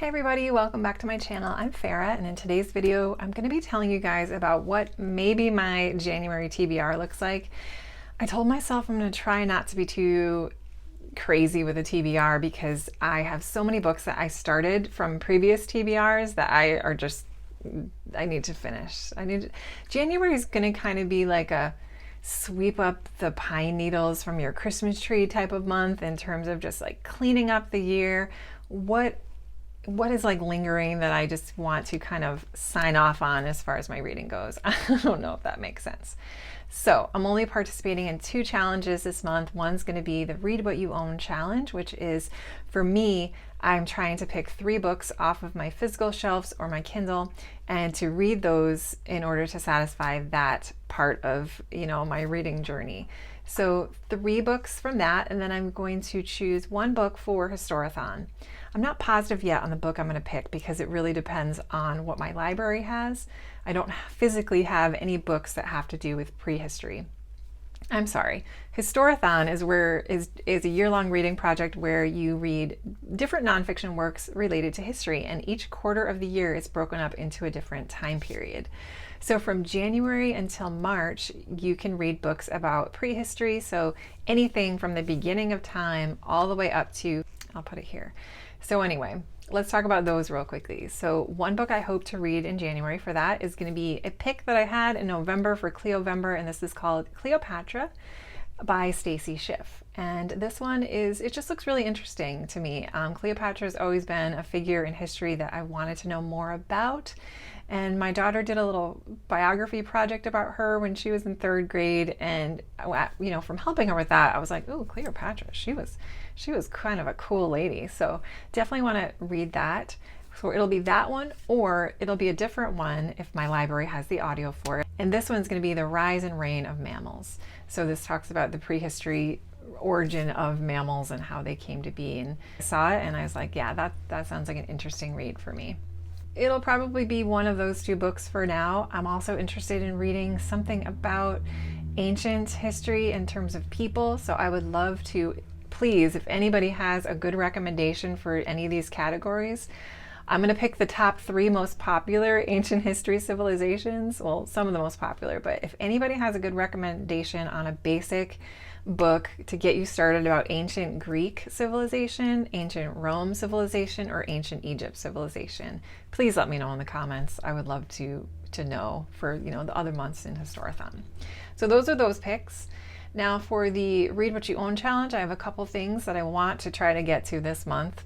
Hey everybody, welcome back to my channel. I'm Farrah, and in today's video I'm going to be telling you guys about what maybe my January TBR looks like. I told myself I'm going to try not to be too crazy with a TBR because I have so many books that I started from previous TBRs that I need to finish. January is going to kind of be like a sweep up the pine needles from your Christmas tree type of month in terms of just like cleaning up the year. What is like lingering that I just want to kind of sign off on as far as my reading goes. I don't know if that makes sense. So I'm only participating in 2 challenges this month. One's going to be the Read What You Own challenge, which is, for me, I'm trying to pick 3 books off of my physical shelves or my Kindle and to read those in order to satisfy that part of, my reading journey. So 3 books from that, and then I'm going to choose 1 book for Historathon. I'm not positive yet on the book I'm going to pick because it really depends on what my library has. I don't physically have any books that have to do with prehistory. I'm sorry. Historathon is a year-long reading project where you read different nonfiction works related to history, and each quarter of the year is broken up into a different time period. So from January until March, you can read books about prehistory, so anything from the beginning of time all the way up to, I'll put it here. So anyway, let's talk about those real quickly. So one book I hope to read in January for that is going to be a pick that I had in November for Cleovember, and this is called Cleopatra by Stacy Schiff. And this one it just looks really interesting to me. Cleopatra has always been a figure in history that I wanted to know more about. And my daughter did a little biography project about her when she was in 3rd grade. And, from helping her with that, I was like, ooh, Cleopatra, she was kind of a cool lady. So definitely want to read that. So it'll be that one, or it'll be a different one if my library has the audio for it. And this one's going to be The Rise and Reign of Mammals. So this talks about the prehistory origin of mammals and how they came to be. And I saw it and I was like, yeah, that sounds like an interesting read for me. It'll probably be one of those 2 books for now. I'm also interested in reading something about ancient history in terms of people. So I would love to, please, if anybody has a good recommendation for any of these categories, I'm going to pick the top 3 most popular ancient history civilizations. Well, some of the most popular, but if anybody has a good recommendation on a basic book to get you started about ancient Greek civilization, ancient Rome civilization, or ancient Egypt civilization, please let me know in the comments. I would love to know for the other months in Historathon. So those are those picks. Now for the Read What You Own challenge, I have a couple things that I want to try to get to this month.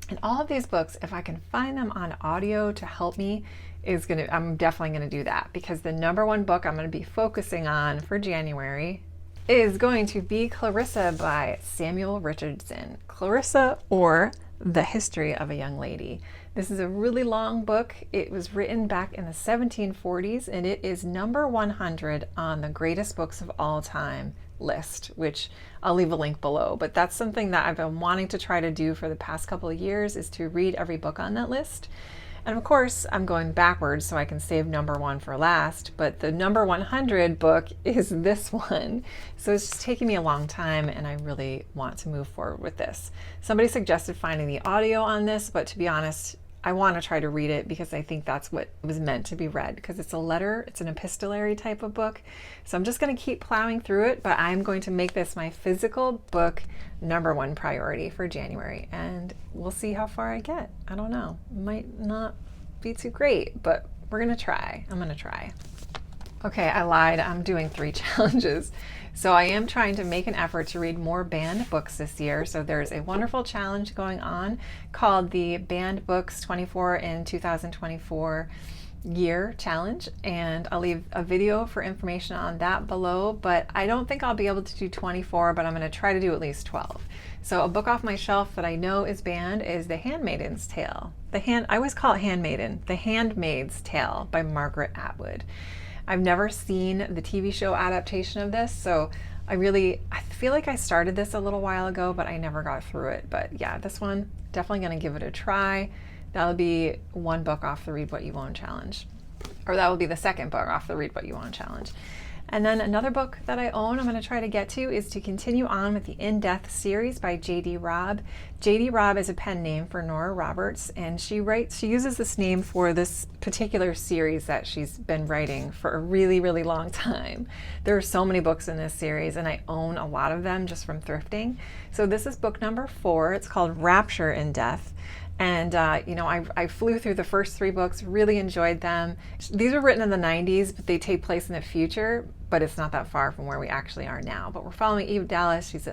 And all of these books, if I can find them on audio to help me, I'm definitely going to do that, because the #1 book I'm going to be focusing on for January is going to be Clarissa by Samuel Richardson. Clarissa, or The History of a Young Lady. This is a really long book. It was written back in the 1740s, and it is number 100 on the greatest books of all time list, which I'll leave a link below. But that's something that I've been wanting to try to do for the past couple of years, is to read every book on that list. And of course, I'm going backwards so I can save #1 for last, but the number 100 book is this one. So it's just taking me a long time, and I really want to move forward with this. Somebody suggested finding the audio on this, but to be honest, I want to try to read it because I think that's what was meant to be read, because it's a letter, it's an epistolary type of book. So I'm just going to keep plowing through it, but I'm going to make this my physical book #1 priority for January, and we'll see how far I get. I don't know. Might not be too great, but we're going to try. I'm going to try. Okay, I lied. I'm doing 3 challenges. So I am trying to make an effort to read more banned books this year. So there's a wonderful challenge going on called the Banned Books 24 in 2024 Year Challenge, and I'll leave a video for information on that below, but I don't think I'll be able to do 24, but I'm going to try to do at least 12. So a book off my shelf that I know is banned is The Handmaid's Tale. I always call it Handmaiden. The Handmaid's Tale by Margaret Atwood. I've never seen the TV show adaptation of this, so I feel like I started this a little while ago, but I never got through it. But yeah, this one, definitely going to give it a try. That'll be 1 book off the Read What You Own challenge. Or that will be the 2nd book off the Read What You Own challenge. And then another book that I own, I'm going to try to get to, is to continue on with the In Death series by J.D. Robb. J.D. Robb is a pen name for Nora Roberts, and she uses this name for this particular series that she's been writing for a really, really long time. There are so many books in this series, and I own a lot of them just from thrifting. So this is book number 4. It's called Rapture in Death. And, you know, I flew through the first 3 books, really enjoyed them. These were written in the 90s, but they take place in the future, but it's not that far from where we actually are now. But we're following Eve Dallas. She's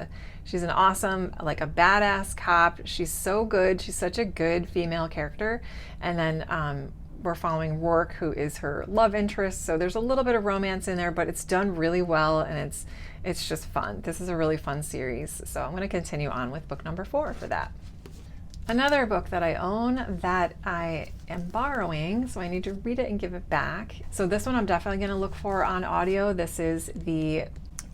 an awesome, like a badass cop. She's so good. She's such a good female character. And then we're following Rourke, who is her love interest. So there's a little bit of romance in there, but it's done really well, and it's just fun. This is a really fun series. So I'm going to continue on with book number 4 for that. Another book that I own that I am borrowing, so I need to read it and give it back. So this one I'm definitely going to look for on audio. This is The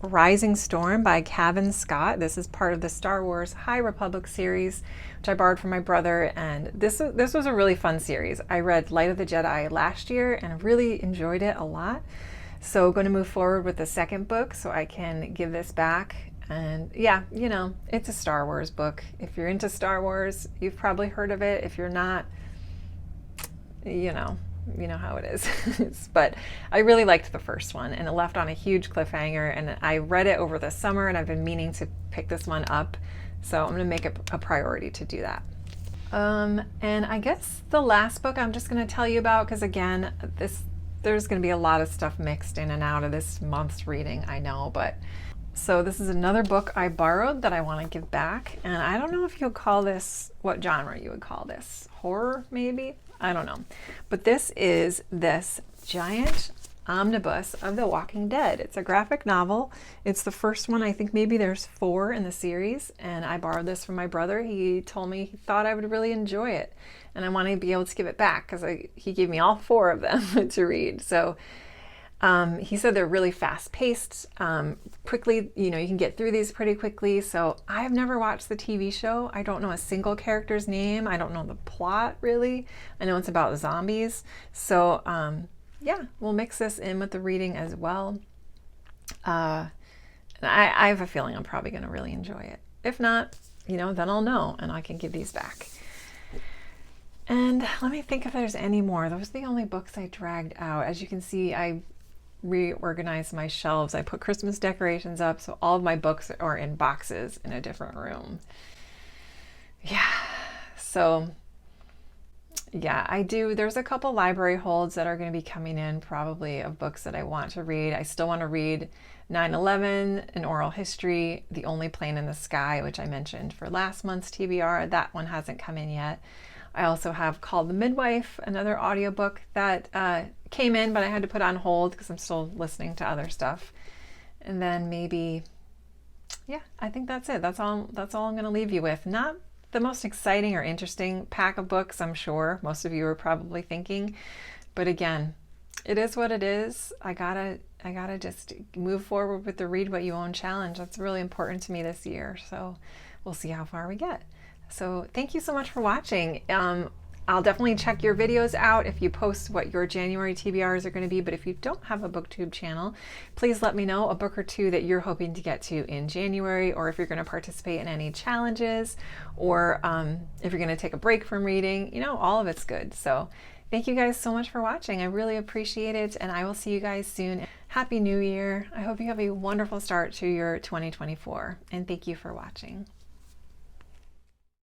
Rising Storm by Cavan Scott. This is part of the Star Wars High Republic series, which I borrowed from my brother, and this was a really fun series. I read Light of the Jedi last year and really enjoyed it a lot. So I'm going to move forward with the second book so I can give this back. And yeah, you know, it's a Star Wars book. If you're into Star Wars, you've probably heard of it. If you're not, you know how it is. But I really liked the first one, and it left on a huge cliffhanger, and I read it over the summer, and I've been meaning to pick this one up. So I'm going to make it a priority to do that. And I guess the last book I'm just going to tell you about, because again, there's going to be a lot of stuff mixed in and out of this month's reading, I know, but so this is another book I borrowed that I want to give back, and I don't know if you'll call this, what genre you would call this, horror maybe? I don't know. But this is this giant omnibus of The Walking Dead. It's a graphic novel. It's the first one. I think maybe there's 4 in the series, and I borrowed this from my brother. He told me he thought I would really enjoy it, and I want to be able to give it back because he gave me all 4 of them to read. So he said they're really fast-paced, quickly, you know, you can get through these pretty quickly. So I've never watched the TV show. I don't know a single character's name. I don't know the plot, really. I know it's about zombies. So, yeah, we'll mix this in with the reading as well. And I have a feeling I'm probably going to really enjoy it. If not, you know, then I'll know, and I can give these back. And let me think if there's any more. Those are the only books I dragged out. As you can see, I reorganized my shelves. I put Christmas decorations up, so all of my books are in boxes in a different room. Yeah, so yeah, I do. There's a couple library holds that are going to be coming in probably of books that I want to read. I still want to read 9/11, An Oral History, The Only Plane in the Sky, which I mentioned for last month's TBR. That one hasn't come in yet. I also have Called the Midwife, another audiobook that came in, but I had to put on hold because I'm still listening to other stuff. And then maybe, yeah, I think that's it. That's all I'm going to leave you with. Not the most exciting or interesting pack of books, I'm sure most of you are probably thinking. But again, it is what it is. I gotta just move forward with the Read What You Own challenge. That's really important to me this year. So we'll see how far we get. So thank you so much for watching. I'll definitely check your videos out if you post what your January TBRs are going to be, but if you don't have a booktube channel, please let me know a book or 2 that you're hoping to get to in January, or if you're going to participate in any challenges, or if you're going to take a break from reading. You know, all of it's good. So thank you guys so much for watching. I really appreciate it, and I will see you guys soon. Happy New Year. I hope you have a wonderful start to your 2024, and thank you for watching.